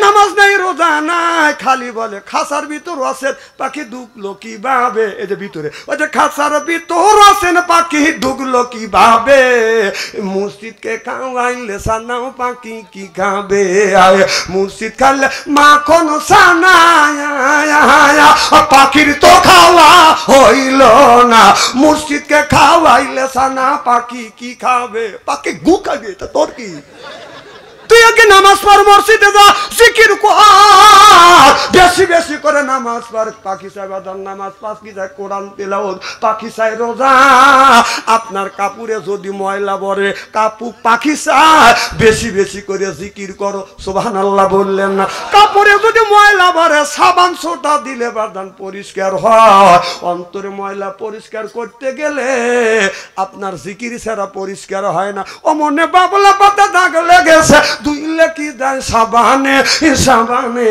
নামাজ নাই রোজা নাই, খালি বলে খাসার ভিতর আছেন পাখি ঢুকলো কিভাবে। এই যে ভিতরে ওই যে খাসার ভিতর আছেন পাখি ঢুকলো কিভাবে, মসজিদকে খাওয়াইলে সানাও পাখি কি খাবে, মসজিদ খাইলে মাখন সানা পাখির তো খাওয়া হইল না, মসজিদকে খাওয়াইলে সানা পাখি কি খাবে, পাখি গু খাবে। তা তোর কি, তুই আগে নামাজ পড়, মসজিদে যা, জিকির কর, বেশি বেশি করে নামাজ পড়। পাখি সাহেব নামাজ, পাখি সাহেব কোরআন তেলাওয়াত, পাখি সাহেব রোজা। আপনার কাপড়ে যদি ময়লা পড়ে, পাখি সাহেব বেশি বেশি করে জিকির করো, সুবহানাল্লাহ বললেন না। কাপড়ে যদি ময়লা পড়ে, সাবান সোটা দিলে বাদান পরিষ্কার হয়। অন্তরে ময়লা পরিষ্কার করতে গেলে আপনার জিকির ছাড়া পরিষ্কার হয় না। ও মনে বাবলা পাতা দাগ লেগেছে, দুইলে কি দেয় সাবানে সাবানে,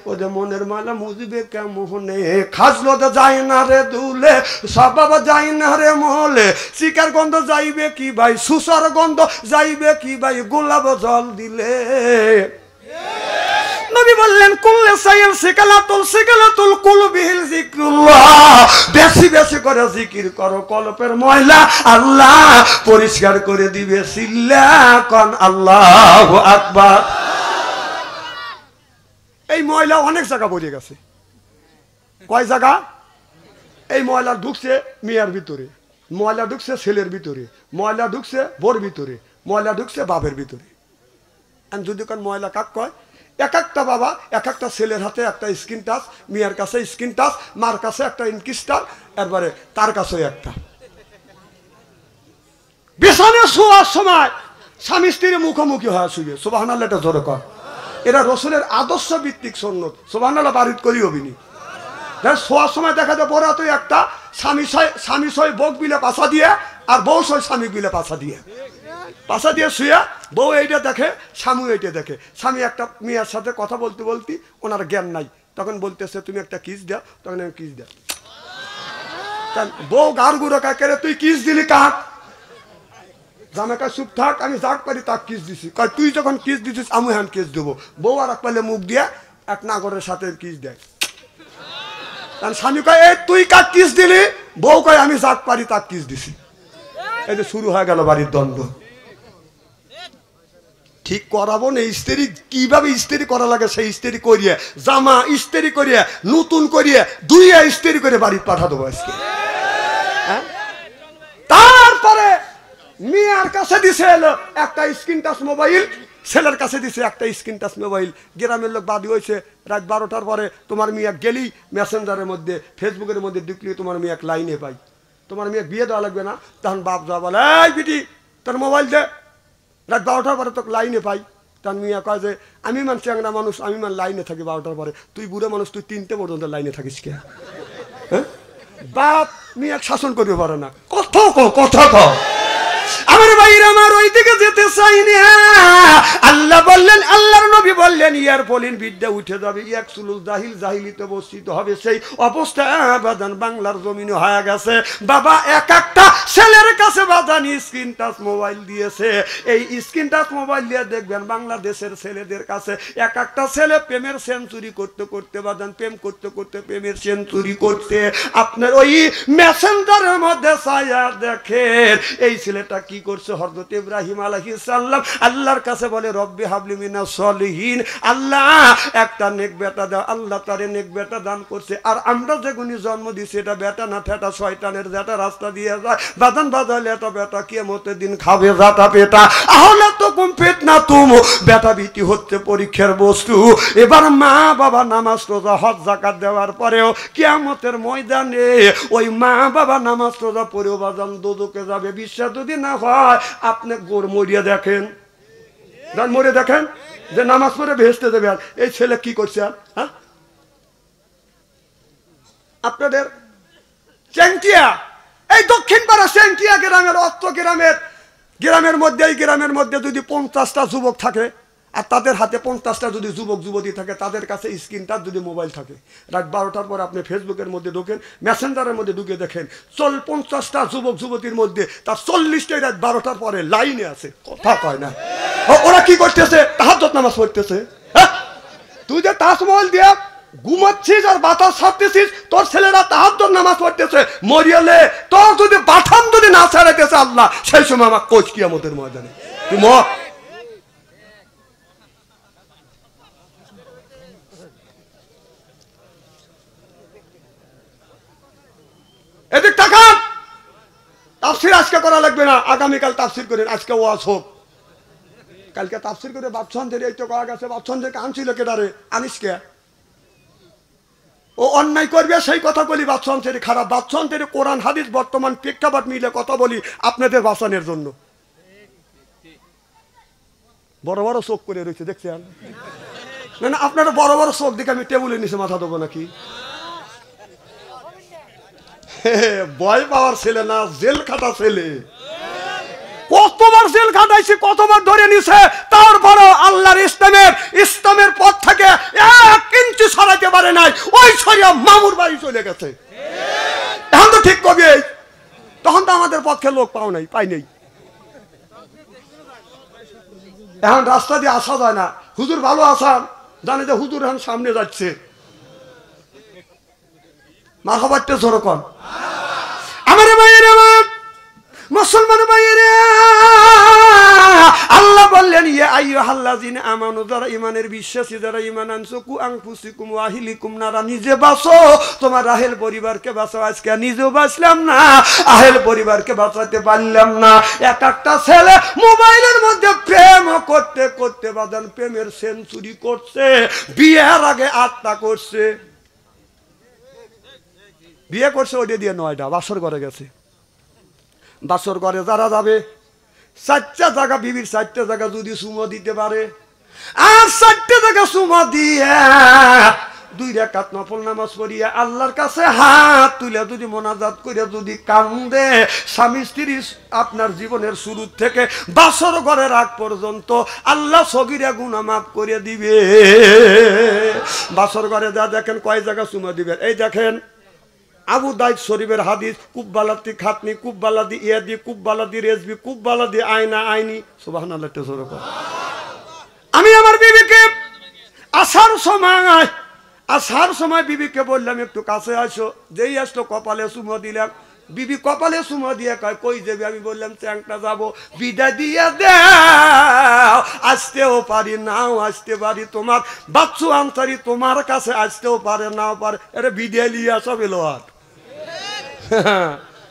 ওদের মনের মালা মুজবে কেমনে, খাজলো তো যায় না রে দুলে, সবাব যায় না রে মহলে, চিকার গন্ধ যাইবে কি ভাই, সুসার গন্ধ যাইবে কি ভাই, গোলাপ জল দিলে। নবী বললেন কুল্লে সাইল সিকালাতুল কুলবিহিল যিকরুল্লাহ, বেশি বেশি করে জিকির করো, কলবের ময়লা আল্লাহ পরিষ্কার করে দিবে। সিল্লা কোন আল্লাহু আকবার। এই ময়লা অনেক জায়গা পড়ে গেছে। কয় জায়গা? এই ময়লা ঢুকছে মেয়ের ভিতরে, ময়লা ঢুকছে ছেলের ভিতরে, ময়লা ঢুকছে বোর ভিতরে, ময়লা ঢুকছে বাপের ভিতরে। যদি কোন ময়লা কাক কয়, এক একটা বাবা এক একটা ছেলের হাতে একটা স্ক্রিন টাচ, মেয়ের কাছে স্ক্রিন টাচ, মার কাছে একটা ইনকিস্টার, এরপরে তার কাছে একটা। বিছানে শোয়ার সময় স্বামী স্ত্রীর মুখোমুখি হয়ে শুয়ে, সুবহানাল্লাহ এটা জোরে কর। এরা রসুলের আদর্শ ভিত্তিক সুন্নত, সুবহানাল্লাহ বারিত করি হবিনি। শোয়ার সময় দেখা যায় বড় তুই একটা স্বামী সই বউ বিলে পাছা দিয়ে, আর বউ সই স্বামী বিলে পাছা দিয়ে, পাশা দিয়ে শুয়ে বউ এইটা দেখে, স্বামী এইটা দেখে। স্বামী একটা মেয়ের সাথে কথা বলতে বলতে ওনার জ্ঞান নাই, তখন বলতেছে তুমি একটা কিস দাও, তখন আমি কিস দাও। বউ গার গুঁড়ো কাকে, তুই কিস দিলি কাক? জামাকা চুপ থাক, আমি যাক পারি তাক কিস দিছি। কয় তুই যখন কিস দিছিস আমি হ্যান কিস দেবো। বউ আর এক পালে মুখ দিয়ে এক নাগরের সাথে কিস দেয়। স্বামী কয় এই তুই কাক কিস দিলি? বউ কয় আমি যাক পারি তাক কিস দিছি। এই যে শুরু হয়ে গেল বাড়ির দ্বন্দ্ব। ঠিক করাবো না, ইস্তেরি কিভাবে ইস্তেরি করা লাগে সেই ইস্তেরি করিয়ে, জামা ইস্তেরি করিয়ে, নতুন করিয়ে দুইয়া ইস্তেরি করে বাড়ি পাঠা দেবো আজকে। তারপরে মেয়ের কাছে দিছে একটা স্ক্রিন টাচ মোবাইল, ছেলের কাছে দিছে একটা স্ক্রিন টাচ মোবাইল। গ্রামের লোক বাদী হয়েছে, রাত 12টার পরে তোমার মেয়ে গেলেই মেসেঞ্জারের মধ্যে ফেসবুকের মধ্যে ঢুকলে তোমার মেয়ে এক লাইনে পাই, তোমার মেয়ে বিয়ে দেওয়া লাগবে না। তখন বাপ যা বলে এই বিটি তোর মোবাইল দে, রাত 12টার পরে তোকে লাইনে পাই। তার মেয়ে কয় যে আমি মান চ্যাংরা মানুষ, আমি মান লাইনে থাকি 12টার পরে, তুই বুড়ো মানুষ, তুই 3টে পর্যন্ত লাইনে থাকিস কে? হ্যাঁ, বাপ মেয়ে শাসন করতে পারে না। কথা কও আমার ভাইরা, আমার ওই দিকে যেতে চাই না। আল্লাহ বললেন, আল্লাহর নবী বললেন ইয়ার পলিন বিদ্যা উঠে যাবে, ইয়াকসুলুল জাহিল জাহিলিতে বর্ষিত হবে। সেই অবস্থা বাদান বাংলার জমিনে হয়ে গেছে। বাবা এক একটা ছেলের কাছে বাদান স্ক্রিন টাচ মোবাইল দিয়েছে। এই স্ক্রিন টাচ মোবাইল দিয়ে দেখবেন বাংলাদেশের ছেলেদের কাছে এক একটা ছেলে প্রেমের সেঞ্চুরি করতে করতে বাদান প্রেম করতে করতে প্রেমের সেঞ্চুরি করতে আপনার ওই মেসেঞ্জারের মধ্যে ছায়া দেখেন। এই ছেলেটা কি করছে? হযরত ইব্রাহিম আলাইহিস সালাম আল্লাহর কাছে বলে রব্বি হাবলি মিনাস সলিহিন, আল্লাহ একটা নেক বেটা দাও। আল্লাহ তারে নেক বেটা দান করছে। আর আমরা যেগুনি জন্ম দিছি এটা বেটা না ঠেটা শয়তানের যেটা রাস্তা দিয়ে যায় বাদান বাজালে এটা বেটা কিয়ামতের দিন খাবে যাটা পেটা। আহলে তো কুম ফিতনা তুম, বেটা বিটি হচ্ছে পরীক্ষার বস্তু। এবার মা বাবা নামাজ রোজা হজ যাকাত দেওয়ার পরেও কিয়ামতের ময়দানে ওই মা বাবা নামাজ রোজা পড়েও বাজান দোজখে যাবে। বিশ্বাস যদি না হয় আপনি গোর মরিয়া দেখেন, মরে দেখেন যে নামাজ পড়ে ভেস্তে দেবে। আর এই ছেলে কি করছে? হ্যাঁ, আপনাদের চেংটিয়া, এই দক্ষিণ পাড়া চেংটিয়া গ্রামের অত্র গ্রামের মধ্যে যদি 50টা যুবক থাকে আর তাদের হাতে 50টা যদি যুবক যুবতী থাকে, তাদের কাছে স্ক্রিনটা যদি মোবাইল থাকে, রাত 12টার পরে আপনি ফেসবুকের মধ্যে ঢোকেন, মেসেঞ্জারের মধ্যে ঢুকে দেখেন 50টা যুবক যুবতীর মধ্যে তার 40টাই রাত 12টার পরে লাইনে আছে। কথা কয় না। ওরা কি করতেছে? তাহাজ্জুদ নামাজ পড়তেছে। তুই যে তাজমহল দিয়ে ঘুমাচ্ছিস আর বাতাস ছাড়তেছিস, তোর ছেলেরা তাহাজ্জুদ নামাজ পড়তেছে, মরিয়ালে তোর যদি বাথাম যদি না ছাড়াইতেছে আল্লাহ, সেই সময় আমার কোচ কিয়ামতের ময়দানে তুই মর। এদিক তাকান। তাফসীর আজকে করা লাগবে না, আগামীকাল তাফসীর করেন, আজকে ওয়াজ হোক। কালকে তাফসীর করে বাপসন্দের এই তো কয়া গেছে, বাপসন্দেরকে আনছিল কেদারে, আনিস কে? ও অন্যায় করবে সেই কথা বলি, বাপসন্দের খারাপ। বাপসন্দের কোরআন হাদিস বর্তমান প্রেক্ষাপট মিলে কথা বলি আপনাদের বাঁচানোর জন্য। বড় বড় চোখ করে রয়েছে দেখছেন না? না আপনারা বড় বড় চোখ দেখে আমি টেবিলের নিচে মাথা দেবো নাকি? ভয় পাওয়ার ছেলে না, জেল খাটা ছেলে। কতবার জেল খাটাইছে, কতবার ধরে নিছে, তারপরও আল্লাহর ইসলামের পথ থেকে 1 ইঞ্চি সরাইতে পারে নাই। ওই সরিয়া মামুর বাড়ি চলে গেছে। এখন তো ঠিক কবি, তখন তো আমাদের পক্ষে লোক পাই নাই। এখন রাস্তা দিয়ে আসা যায় না। হুজুর ভালো আসান, জানে যে হুজুর এখন সামনে যাচ্ছে। মারহাবাতে জোর কর। আমার ভাইয়ের, আমার মুসলমান ভাইয়েরা, আল্লাহ বললেন ইয়া আইয়ুহাল্লাযিনা আমানু, যারা ঈমানের বিশ্বাসী, যারা ঈমান আনছো, কু আনফুসিকুম ওয়া আহলিকুম নারা, নিজে বাঁচো, তোমার আহেল পরিবারকে বাঁচাও। আজকে নিজেও বাঁচলাম না, আহেল পরিবারকে বাঁচাতে পারলাম না। একটা ছেলে মোবাইলের মধ্যে প্রেম করতে করতে বাদান প্রেমের সেঞ্চুরি করছে, বিয়ের আগে 8টা করছে, বিয়ে করছে ওইটা দিয়ে 9টা, বাসর ঘরে গেছে। বাসর ঘরে যারা যাবে, 4টা জায়গা, বিবির 4টা জায়গা যদি সুমা দিতে পারে, আর 4টা জায়গা সুমা দিয়ে 2 রাকাত নফল নামাজ পড়িয়া আল্লাহর কাছে হাত তুলে যদি মোনাজাত করে যদি কান্দে, স্বামী স্ত্রী আপনার জীবনের শুরু থেকে বাসর ঘরের আগ পর্যন্ত আল্লাহ সগীরা গুনাহ মাফ করে দিবে। বাসর ঘরে যা দেখেন কয় জায়গা সুমা দিবেন, এই দেখেন আবু দাউদ শরীফের হাদিস, কুব্বালাতি খাতনি, কুব্বালাদি ইয়াদি, কুব্বালাদি রেজবি, কুব্বালাদি আয়না আইনি। সুবহানাল্লাহ। আমি আমার বিবিকে আসার সময় বিবিকে বললাম একটু কাছে আসো। যেই আসলো কপালে চুমো দিলাম, বিবি কপালে চুমো দিয়ে কয় কই যাবি? আমি বললাম চ্যাংটা যাবো, বিদায় দিয়ে দাও। আসতেও পারি নাও আসতে পারি, তোমার বাচ্চু আনসারি তোমার কাছে আসতেও পারে নাও পারে, এটা বিদায় নিয়ে আসো বেলোয়ার।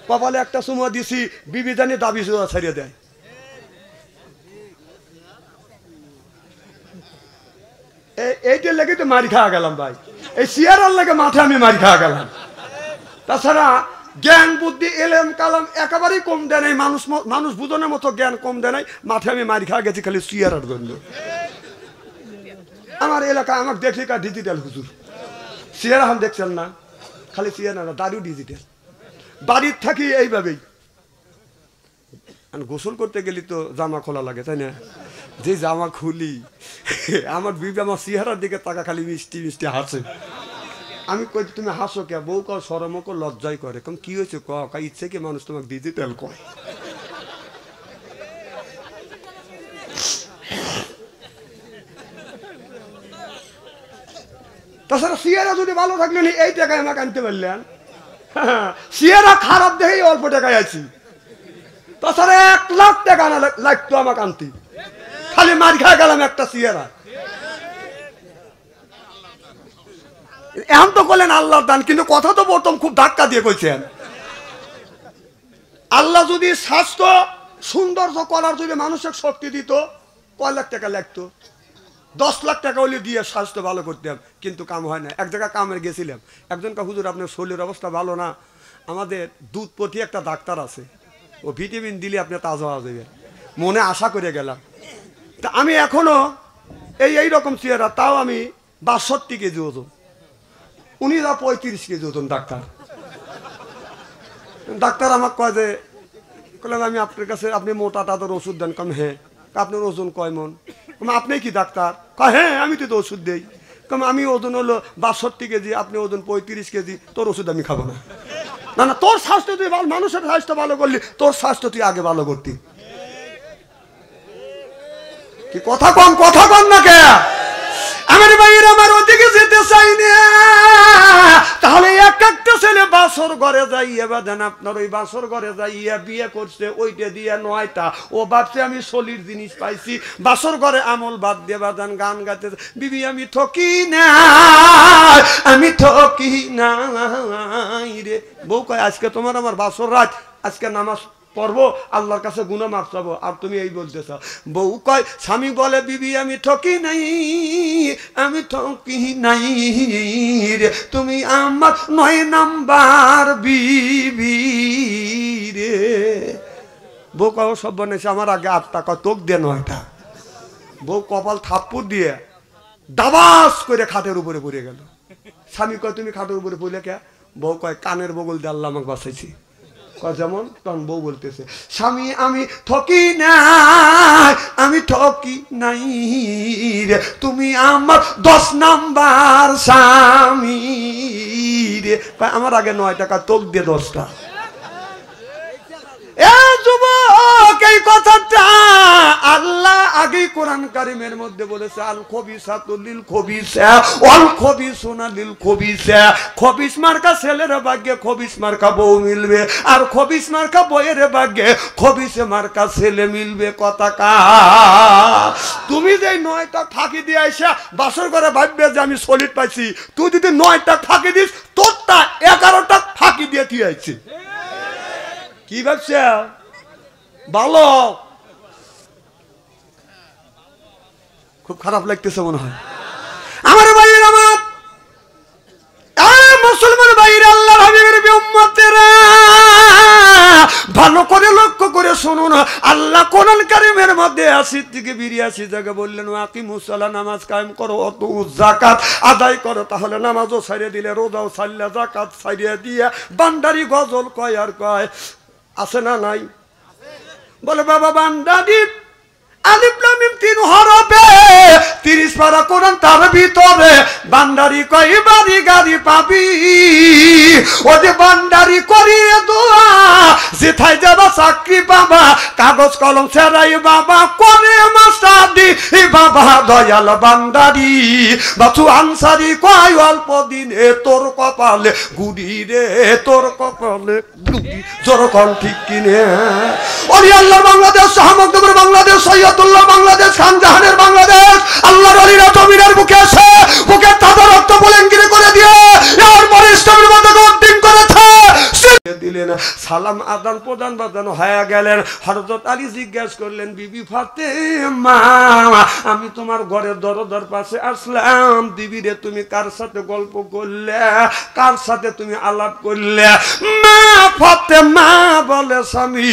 কপালে একটা চুমো দিছি, বিবি জানি দাবি ছাড়িয়ে দেয়। এইটার লেগে তো মারি খাওয়া গেলাম ভাই, এই চেয়ারের লেগে মাঠে আমি মারি খাওয়া গেলাম। তাছাড়া জ্ঞান বুদ্ধি এলেম কালাম একেবারেই কম দেয় নাই, মানুষ বুঝনের মতো জ্ঞান কম দেয় নাই, মাঠে আমি মারি খাওয়া গেছি খালি চেয়ারের জন্য। আমার এলাকা আমাকে দেখলি কা ডিজিটাল হুজুর, চেয়ার এখন দেখছেন না, খালি চেয়ার না, দাড়িও ডিজিটাল। বাড়ির থাকি এইভাবেই, গোসল করতে গেলি তো জামা খোলা লাগে তাই না? যে জামা খুলি, আমার বিবি আমার চেহারার দিকে তাকা খালি মিষ্টি মিষ্টি হাসে। আমি কই তুমি হাসো কে? বউ কয় শরম কো লজ্জাই করে। কম কি হয়েছে? কয় ইচ্ছে কি মানুষ তোমাকে ডিজিটাল কয়। তাছাড়া চেহারা যদি ভালো থাকলে এই টাকায় আমাকে আনতে পারলেন, চেহারা খারাপ দেখেই অল্প টাকায় আছি। তাছাড়া 1 লাখ টাকা আনা লাগতো আমাকে আনতে, খালি মার খা গেলাম একটা চেহারা। এখন তো বললেন আল্লাহর দান, কিন্তু কথা তো প্রথম খুব ধাক্কা দিয়ে কইছেন। আল্লাহ যদি স্বাস্থ্য সৌন্দর্য করার যদি মানুষের শক্তি দিত, কয় লাখ টাকা লাগতো? 10 লাখ টাকা হলে দিয়ে স্বাস্থ্য ভালো করতাম, কিন্তু কাম হয় না। এক জায়গায় কামের গেছিলাম, একজন কা হুজুর আপনার শরীরের অবস্থা ভালো না, আমাদের দুধপতি একটা ডাক্তার আছে, ও ভিটামিন দিলে আপনি তাজা হয়ে যাবেন। মনে আশা করে গেলাম। তা আমি এখনো এইরকম চেহারা, তাও আমি 62 কেজি ওজন, উনি যা 35 কেজি ওজন ডাক্তার। ডাক্তার আমাকে কয় যে, বললাম আমি আপনার কাছে, আপনি মোটা তাদের ওষুধ দেন? কম হ্যাঁ। আপনার ওজন কয় মন? আপনি কি ডাক্তার? কয় হ্যাঁ আমি তো ওষুধ দেই। কম আমি ওজন হলো 62 কেজি, আপনি ওজন 35 কেজি, তোর ওষুধ আমি খাবো না। না না, তোর স্বাস্থ্য তুই ভালো, মানুষের স্বাস্থ্য ভালো করলি, তোর স্বাস্থ্য তুই আগে ভালো করতি। কি কথা কম না কে? আমার ভাইয়ের, আমার চাই না। তাহলে এক একটা ছেলে বাসর ঘরে যাইয়া বাদেন আপনার ওই বাসর ঘরে যাইয়া বিয়ে করছে ওইটা দিয়ে 9টা, ও ভাবছে আমি সলির জিনিস পাইছি, বাসর ঘরে আমল বাদ দিয়ে বাদান গান গাইতে, বিবি আমি ঠকি না, আমি ঠকি নাই রে। বউ কয় আজকে তোমার আমার বাসর রাত, আজকে নামাজ পড়বো, আল্লাহর কাছে গুনাহ মাফ চাবো, আর তুমি এই বলতেছ। বউ কয়, স্বামী বলে বিবি আমি ঠকি নাই, আমি ঠকি নাই রে, তুমি আমার 9 নাম্বার বিবি রে। বউ কয় সব বানাইছে আমার আগে 8টা, কয় তোক দিয়ে 9টা। বউ কপাল থাপ্পড় দিয়ে দাবাস করে খাটের উপরে পড়ে গেল। স্বামী কয় তুমি খাটের উপরে পড়লে কে? বউ কয় কানের বগল দিয়ে আল্লাহ আমাকে বাঁচাইছি। যেমন তখন বউ বলতেছে, স্বামী আমি ঠকি নাই, আমি ঠকি নাই রে, তুমি আমার 10 নাম্বার স্বামী রে। আমার আগে 9 টাকা, তোক দিয়ে 10টা। এই কথাটা আল্লাহ আগেই কোরআন কারিমের মধ্যে বলেছে, আল খবিসাতু লিল খবিসা ওয়াল খবিসুনা লিল খবিসা। খবিস মার্কা ছেলের ভাগ্যে খবিস মার্কা বউ মিলবে, আর খবিস মার্কা বউয়ের ভাগ্যে খবিস মার্কা ছেলে মিলবে। কথা কা তুমি যে 9টা ফাঁকি দিয়ে আইসা বাসর করে ভাববে যে আমি সলিড পাইছি, তুই যদি 9টা ফাঁকি দিস, তোরটা 11টা ফাঁকি দিয়ে তুই আইছি। কি ভাবছে? ভালো, খুব খারাপ লাগতেছে মনে হয় আমার ভাইয়ের, আমার মুসলমান ভাইয়ের, আল্লাহর হাবিবের উম্মতেরা ভালো করে লক্ষ্য করে শুনুন। আল্লাহ কোরআন কারীমের মধ্যে 80 থেকে 82 জায়গা বললেন, আকিমুস সালাত, নামাজ কায়েম করো, অতু যাকাত আদায় করো। তাহলে নামাজও ছাড়িয়ে দিলে, রোজাও ছাড়লে, যাকাত ছাড়িয়ে দিয়ে বান্দারি গজল কয় আর কয়, আছে না নাই? বলে বাবা বান্দারি আলিফ লাম মিম 3 হরফে 30 পারা কোরআন, তার ভিতরে বান্দারি কয় বাড়ি গাড়ি পাবি, ও যে বান্দারি করিয়ে দোয়া, যেথায় যাবা চাকরি পাবা, কাগজ কলম ছেড়াই বাবা করে মাস্টারি বাবা, দয়াল বান্দারি বাছু আনসারি কয় অল্প দিনে তোর কপালে গুড়ি রে, তোর কপালে গুড়ি। জোরকন ঠিক কিনে? ওরে আল্লাহর বাংলাদেশ, শাহমকদমের বাংলাদেশ, সৈয়দুল্লাহ বাংলাদেশ, খানজাহানের বাংলাদেশ, আল্লাহর ওলিরা জমিনের বুকে আসে, বুকে তাদের রক্ত বুলেঙ্গিরি করে দিয়ে এরপরে ইসলামের মধ্যে উদ্দিন করেছে। দিলেন সালাম আদান প্রদান বাদান হয়ে গেলেন। হযরত আলী জিজ্ঞাসা করলেন, বিবি ফাতেমা আমি তোমার ঘরের দরজার পাশে আসলাম, বিবি রে তুমি কার সাথে গল্প করলে, কার সাথে তুমি আলাপ করলে? মা ফাতেমা বলে, স্বামী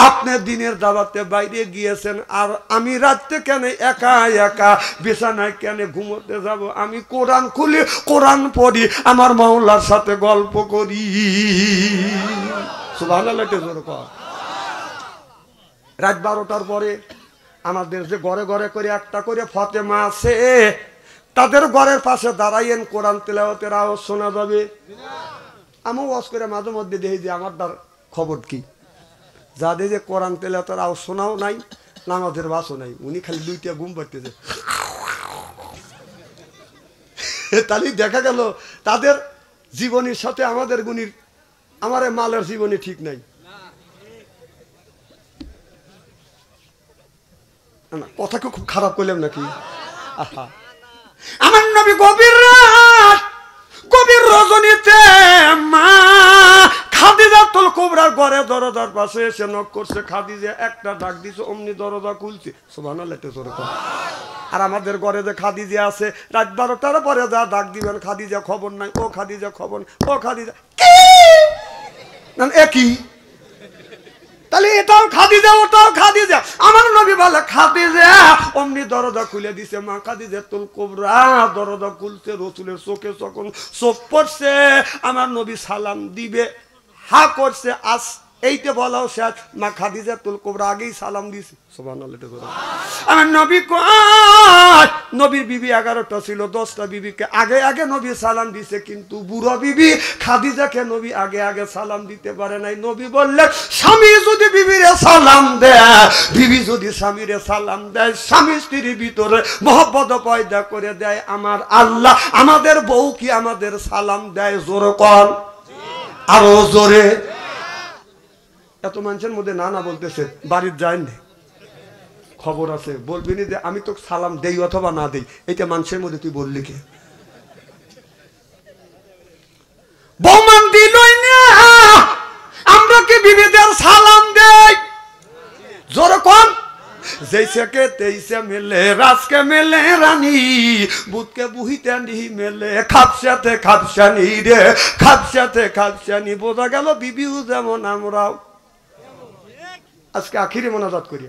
আপনি দিনের দাওয়াতে বাইরে গিয়েছেন, আর আমি রাতে কেন একা একা বিছানায় কেন ঘুমোতে যাব? আমি কোরআন খুলি, কোরআন পড়ি, আমার মাওলার সাথে গল্প করি। সুবহানাল্লাহ। রাত 12টার পরে আমাদের যে ঘরে ঘরে করে একটা করে ফাতেমা আছে, তাদের ঘরের পাশে দাঁড়াইয়েন, কোরআন তেলাওয়াতের আওয়াজ শোনা যাবে। আমি ওয়াজ করে মাঝে মধ্যে দেখি যে আমার তার খবর কি, যাদের যে কোরআন তেলাওয়াতের আওয়াজ শোনাও নাই, নামাজের বাসও নাই, উনি খালি 2টা ঘুম পাড়তেছে। তাহলে দেখা গেল তাদের জীবনের সাথে আমাদের গুণীর, আমার মালের জীবনে ঠিক নাই। কথাকে খুব খারাপ করলাম নাকি? আমার নবী গভীর রাত, গভীর রজনীতে মা খাদিজাতুল কুবরার ঘরে দরজার পাশে এসে নক করছে। খাদিজা একটা ডাক দিছে, অমনি দরজা খুলছে। সুবহানাল্লাহ। আর আমাদের ঘরে যে খাদিজা আছে, রাত 12টার পরে যা ডাক দিবেন, খাদিজা খবর নাই, ও খাদিজা খবর, ও খাদিজা একই। তাহলে এটাও খাদিজা, ওটাও খাদিজা। আমার নবী বলে খাদিজা, অমনি দরজা খুলে দিছে। মা খাদিজাতুল কুবরা দরজা খুলছে, রাসূলের চোখে যখন চোখ পড়ছে, আমার নবী সালাম দিবে, হা করছে, এইটা বলাও শেষ, মা খাদিজাতুল কুবরা আগেই সালাম দিয়েছে। সুবহানাল্লাহ। আমার নবী কয়, নবীর বিবি 11টা ছিল, 10টা বিবিকে আগে আগে নবী সালাম দিছে, কিন্তু বুড়ো বিবি খাদিজাকে নবী আগে আগে সালাম দিতে পারে নাই। নবী বললেন, স্বামী যদি বিবিরে সালাম দেয়, বিবি যদি স্বামীরে সালাম দেয়, স্বামী স্ত্রীর ভিতরে মহব্বত পয়দা করে দেয় আমার আল্লাহ। আমাদের বউ কি আমাদের সালাম দেয়? জোরে কর, আরো জোরে। এত মানুষের মধ্যে না না বলতেছে, বাড়ির যায়নি, খবর আছে, বলবি নি যে আমি তো সালাম দেই অথবা না দেই। এটা মানুষের মধ্যে তুই বললি কে? বৌমান দিলই না, আমরা কি বিবিদের সালাম দেই? জোরে কোন? जैसे के तैसे मिले रास के मिले रानी बुध के बुहिते नहीं मिले खापसाते खापसानी रे खापसाते खापसानी बोझा गेल बिबिও যেমন আমরাও। আজকে আখিরে মোনাজাত করি,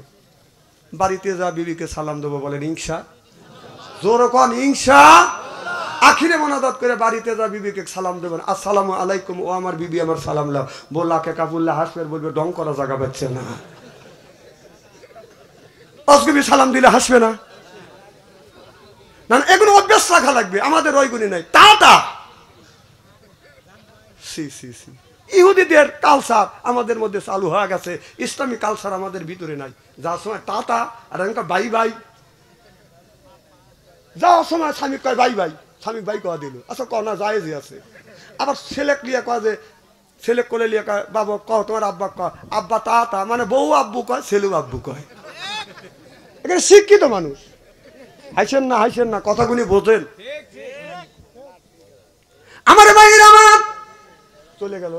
বাড়িতে যা বিবিকে সালাম দেবো বলেন ইনশা। জোরে কোন ইনশা। আখিরে মোনাজাত করে বাড়িতে যা বিবিকে সালাম দেবেন, আসসালামু আলাইকুম, ও আমার বিবি আমার সালাম লাও। বললাকে কাবুল্লাহ হাসবে, বলবে ডং করা জায়গা পাচ্ছে না। অসগবি সালাম দিলে হাসবে না? না, এগুলো অভ্যাস রাখা লাগবে, আমাদের ওইগুলি নাই। টাটা সি সি সি ইহুদিদের কালচার আমাদের মধ্যে চালু হয়ে গেছে, ইসলামী কালচার আমাদের ভিতরে নাই। যাওয়ার সময় টাটা আর বাই বাই, যাওয়ার সময় স্বামী কয় বাই বাই, স্বামী বাই কয়া দিল, আচ্ছা কনা যায় যে আছে। আবার ছেলে লিয়ে কয় যে, ছেলে কোলে লিয়ে কয় বাবা কহ তোমার আব্বা কয়, আব্বা টাটা মানে বউ আব্বু কয়, ছেলেও আব্বু কয়। এখানে শিক্ষিত মানুষ, হাসেন না হাসেন না, কথাগুলি বোঝেন। আমার ভাইয়ের আমার চলে গেল,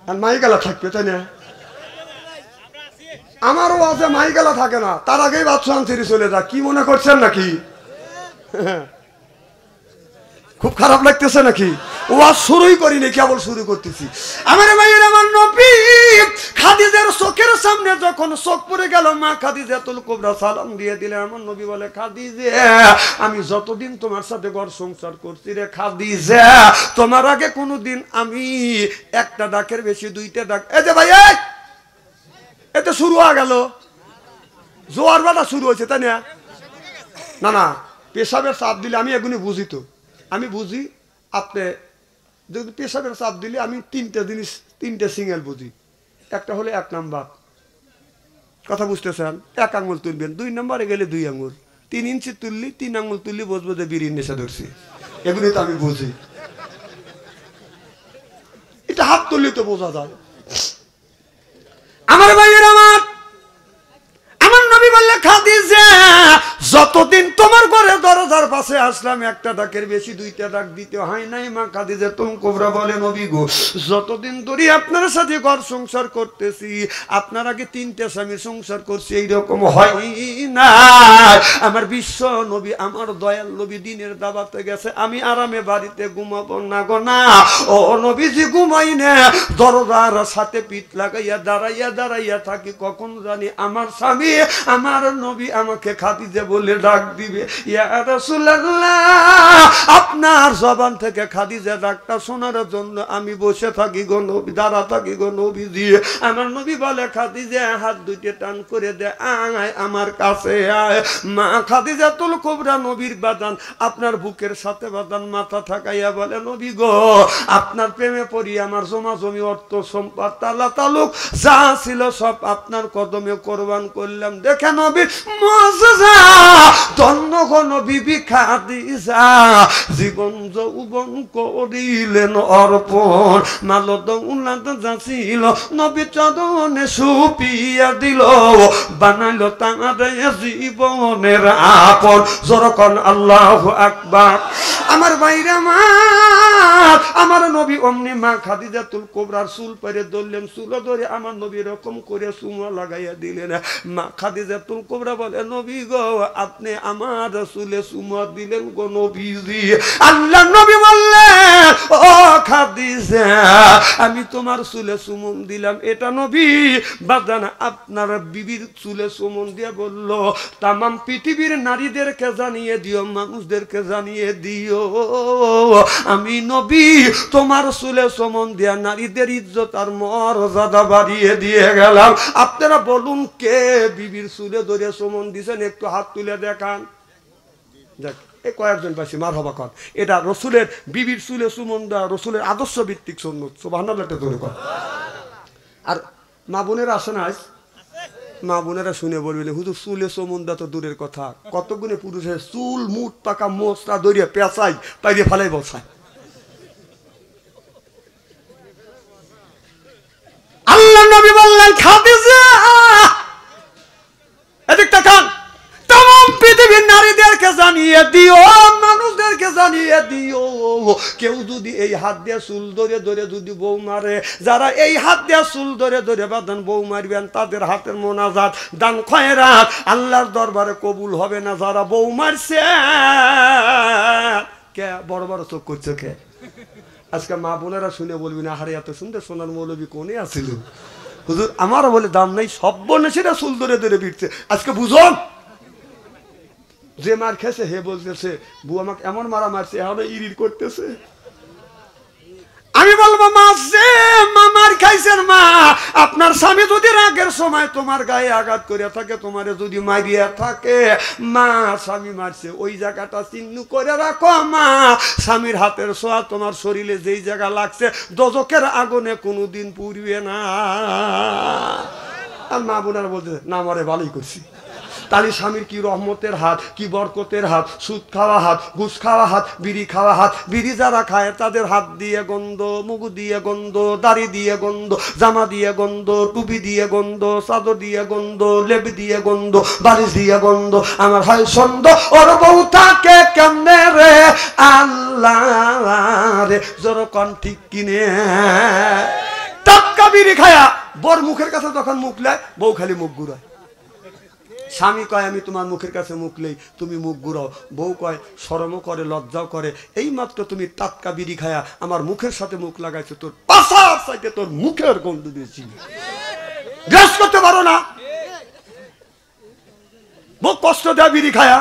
আর মাইগালা থাকবে তাই না? আমারও আছে, মাইগালা থাকে না, তার আগেই বাদশাহ ছেড়ে চলে যা। কি মনে করছেন নাকি? খুব খারাপ লাগতেছে নাকি? ওয়াজ শুরুই করিনি, কেবল শুরু করতেছি। আমার ভাইয়ের আমার নবী খাদিজার চোখের সামনে যখন চোখ পড়ে গেল, মা খাদিজাতুল কুবরা সালাম দিয়ে দিলেন। আমার নবী বলে, খাদিজা আমি যতদিন তোমার সাথে ঘর সংসার করছি রে খাদিজা, তোমার আগে কোনোদিন আমি একটা ডাকের বেশি দুইটা ডাক। এই যে ভাই এতে শুরু হয়ে গেল, জোয়ার বাটা শুরু হয়েছে তাই না? না না, পেশাবের চাপ দিলে আমি এগুলি বুঝি, তো আমি বুঝি। আপনি যদি পেশাবের চাপ দিলে আমি তিনটা জিনিস, তিনটে সিঙ্গেল বুঝি। একটা হলে 1 নাম্বার, কথা বুঝতেছেন? 1 আঙুল তুলবেন, 2 নম্বরে গেলে 2 আঙুল, 3 ইঞ্চি তুললি 3 আঙুল তুললি বুঝবো যে বিড়ির নেশা ধরছি। এগুলি তো আমি বুঝি, এটা হাত তুললি তো বোঝা যায়। আমার ভাইয়ের আমার নবী বললে, খাদিজা যতদিন তোমার ঘরে দরজার পাশে আসলাম একটা ডাকের বেশি দুইটা ডাক দিতে হয় নাই। মা খাদিজাতুল কুবরা বলে, নবী গো যতদিন ধরে আপনার সাথে ঘর সংসার করতেছি, আপনার আগে 3টে স্বামী সংসার করছি, এইরকম হয় না। আমার বিশ্ব নবী, আমার দয়াল নবী দিনের দাওয়াতে গেছে, আমি আরামে বাড়িতে ঘুমাবো না গো না। ও নবীজি ঘুমাই না, দরজার সাথে পিঠ লাগাইয়া দাঁড়াইয়া দাঁড়াইয়া থাকি, কখন জানি আমার স্বামী আমার নবী আমাকে খাদিজা বলে ডাক দিবে। ইয়া রাসূলুল্লাহ, আপনার জবান থেকে খাদিজা ডাকটা শোনার জন্য আমি বসে থাকি গো নবী, দাঁড়া থাকি গো নবীজি। আমার নবী বলে, খাদিজা হাত দুইটা টান করে দে, আয় আমার কাছে আয়। মা খাদিজাতুল কুবরা নবীর বাদান আপনার বুকের সাথে বাদান মাথা ঠাকাইয়া বলে, নবী গো আপনার প্রেমে পড়ি আমার জমা জমি অর্থ সম্পদ তালা তালুক যা ছিল সব আপনার কদমে কোরবান করলাম। দেখে নবী মুজিজা, ধন্য গো নবী খাদিজা, জীবন যৌবন করিলেন অর্পণ, মাল দৌলত যা ছিল নবী চরণে সুপিয়া দিল, বানাইল তাঁরে জীবনের আপন। যখন আল্লাহু আকবার। আমার বাইরে আমার নবী অমনি মা খাদিজাতুল কুবরার চুল পেরে ধরলেন, চুল ধরে আমার নবী এরকম করে চুমা লাগাইয়া দিলেন। মা খাদিজাতুল কুবরা বলে, নবী গো আপনি আমার চুলে চুমা দিলেন গো নবীজি। আল্লাহ নবী বললেন, ও খাদিজা আমি তোমার চুলে চুমুন দিলাম। এটা নবী বাদান আপনার বিবির চুলে চুমুন দিয়ে বলল তামাম পৃথিবীর নারীদেরকে জানিয়ে দিও, মানুষদেরকে জানিয়ে দিও আমি নবী তোমার চুলে চুমুন দিয়া নারীদের ইজ্জত আর মর্যাদা বাড়িয়ে দিয়ে গেলাম। আপনারা বলুন কে বিবির চুলে ধরে চুমুন দিছেন? একটু হাত তুলে দেখান। দেখ এই কয়েকজন পাইছি মার হবা কর। এটা রসুলের বিবির চুলে চুমুন দেওয়া রসুলের আদর্শ ভিত্তিক সুন্নত। সুবহানাল্লাহ ধরে কর। আর মা বোনেরা আসে না, মা বোনেরা শুনে বলবেন হুজুর চুলে চুমুন দেওয়া তো দূরের কথা, কত গুণে পুরুষের চুল মুঠ পাকা মোচটা দরিয়া পেঁচাই পাইরে ফেলাই বসায়। আল্লাহ নবী বললেন খাদিজা এদিক তাকান, तमाम পৃথিবীর নারীদেরকে জানিয়ে দিও, মানুষদেরকে জানিয়ে দিও কেউ যদি এই হাত দিয়ে চুল ধরে ধরে যদি বউ মারে, যারা এই হাত দিয়ে চুল ধরে ধরে বাঁধন বউ মারবেন তাদের হাতের মোনাজাত দান খয়রাত আল্লাহর দরবারে কবুল হবে না। যারা বউ মারছে কে বড় বড় চোখ করছে কে? আজকে মা বোনেরা শুনে বলবি না হারে এত সুন্দর সোনার মৌলবী কোনে আছিল হুজুর, আমারও বলে দাম নাই, সব বনে সেটা চুল ধরে ধরে বিটছে। আজকে বুঝুন যে মার খেয়েছে হে বলতেছে বউ আমাকে এমন মারা মারছে, এখন ইরির করতেছে। আমি বলবো মা যে মামার খাইছেন মা, আপনার স্বামী যদি রাগের সময় তোমার গায়ে আঘাত করে থাকে, তোমারে যদি মারিয়া থাকে, মা স্বামী মারছে ওই জায়গাটা চিহ্ন করে রাখো মা। স্বামীর হাতের ছোঁয়া তোমার শরীরে যেই জায়গা লাগছে দোজখের আগুনে কোনোদিন পুড়বে না। আর মা বোনারা বলতে না আমারে ভালোই করছি। তাহলে স্বামীর কি রহমতের হাত, কি বরকতের হাত, সুদ খাওয়া হাত, ঘুষ খাওয়া হাত, বিড়ি খাওয়া হাত। বিড়ি যারা খায় তাদের হাত দিয়ে গন্ধ, মুখ দিয়ে গন্ধ, দাড়ি দিয়ে গন্ধ, জামা দিয়ে গন্ধ, টুপি দিয়ে গন্ধ, চাদর দিয়ে গন্ধ, লেপ দিয়ে গন্ধ, বালিশ দিয়ে গন্ধ। আমার হয় সন্দ ওর বউ থাকে কেমনে রে আল্লাহ রে, জোরকন ঠিক কিনে টাটকা বিড়ি খায়া বর মুখের কাছে যখন মুখ লেয় বউ খালি মুখ ঘুরায়। স্বামী কয় আমি তোমার মুখের কাছে মুখলেই তুমি মুখ ঘুরাও, বউ কয় শরমও করে লজ্জাও করে, এই মাত্র তুমি টাটকা বিড়ি খায়া আমার মুখের সাথে মুখ লাগাইছো, তোর পাশার সাইডে তোর মুখের গন্ধ দিয়েছি, গ্রাস করতে পারো না। বউ কষ্ট দেয় বিড়ি খায়া।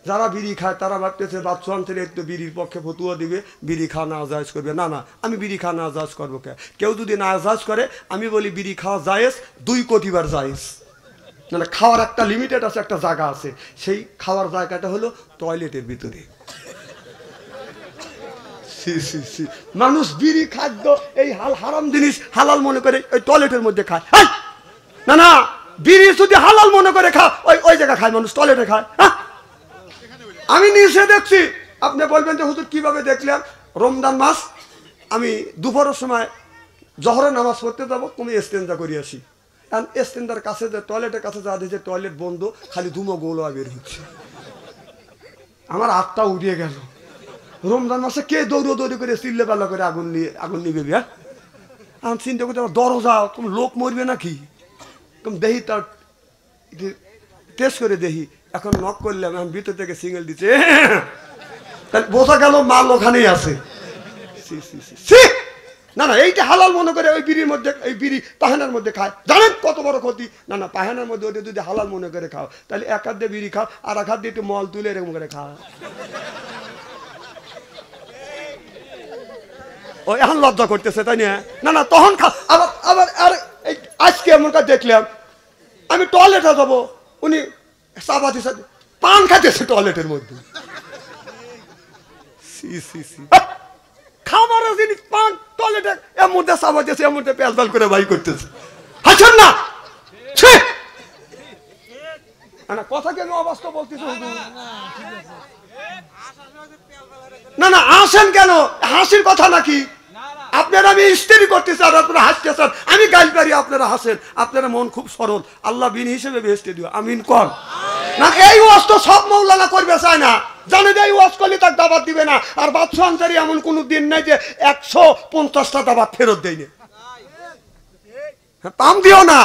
যারা বিড়ি খায় তারা ভাবতেছে বাচ্চা থেকে একটু বিড়ির পক্ষে ফতুয়া দিবে, বিড়ি খাওয়া না জায়েজ করবে। না না, আমি বিড়ি খাওয়া না জায়েজ করবো কে? কেউ যদি না জায়েজ করে আমি বলি বিড়ি খাওয়া জায়েজ 2 কোটিবার জায়েজ। না খাওয়ার একটা লিমিটেড আছে, একটা জায়গা আছে, সেই খাওয়ার জায়গাটা হলো টয়লেটের ভিতরে। মানুষ বিড়ি খাদ্য এই হারাম জিনিস হালাল মনে করে ওই টয়লেটের মধ্যে খায়। না না, বিড়ি যদি হালাল মনে করে খা ওই জায়গা খায় মানুষ, টয়লেটে খায়। আমি নিচে দেখছি, আপনি বলবেন যে হুজুর কিভাবে দেখলেন? রমজান মাস আমি দুপুরের সময় জহরের নামাজ পড়তে যাবো, তুমি ইস্তেঞ্জা করে আসি। এস্তেন্দার কাছে যে টয়লেটের কাছে যা দিয়েছে টয়লেট বন্ধ, খালি ধুমো গোলা বের হচ্ছে। আমার আত্মা উড়িয়ে গেল। রমজান মাসে কে দৌড়ো দৌড়ি করে চিল্লে পাল্লা করে আগুন নিবে? আমি চিন্তা করতে দরজা তুমি লোক মরবে নাকি? দেহি তার টেস্ট করে দেখি, এখন নক করলাম, এখন ভিতর থেকে সিঙ্গেল দিচ্ছে, তাহলে বোঝা গেল মাল ওখানেই আছে। না না, এইটা হালাল মনে করে ওই বিড়ির মধ্যে, এই বিড়ি পাহানার মধ্যে খায়, জানেন কত বড় ক্ষতি? না না, পাহানার মধ্যে ওটা যদি হালাল মনে করে খাও তাহলে এক হাত দিয়ে বিড়ি খাও আর এক হাত দিয়ে একটু মল তুলে এরকম করে খাও। ও এখন লজ্জা করতেছে তাই না? না না, তখন খা। আবার আবার আর আজকে এমন কাজ দেখলাম, আমি টয়লেটে যাবো, উনি চাপাতি সাথে পান খাইতেছে টয়লেটের মধ্যে। খাবারের জিনিস পান টয়লেটে এর মধ্যে চাপাতিছে, এর মধ্যে পেঁয়াজ করে বাই করতেছে। হাসেন না, কথা কেন অবাস্তব বলতেছে? না না, আসেন কেন? হাসির কথা নাকি? আপনারা আমি স্ত্রী করতেছি আর আপনারা হাসতেছেন, আমি গাইল পারি আপনারা হাসেন। আপনারা মন খুব সরল, আল্লাহ বিন হিসেবে বেহেশতে দিও, আমিন কর না। এই ওয়াজ তো সব মৌলানা করবে চায় না, জানে যে এই ওয়াজ করলে তার দাবাত দিবে না। আর বাদশা আনসারী এমন কোনো দিন নাই যে 150টা দাবাত ফেরত দেয়নি। পাম দিও না।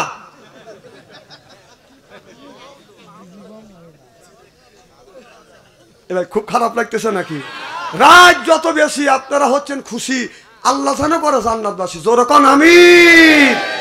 এবার খুব খারাপ লাগতেছে নাকি? রাত যত বেশি আপনারা হচ্ছেন খুশি, আল্লাহ যেন করে জান্নাতবাসী। জোরে কোন আমিন।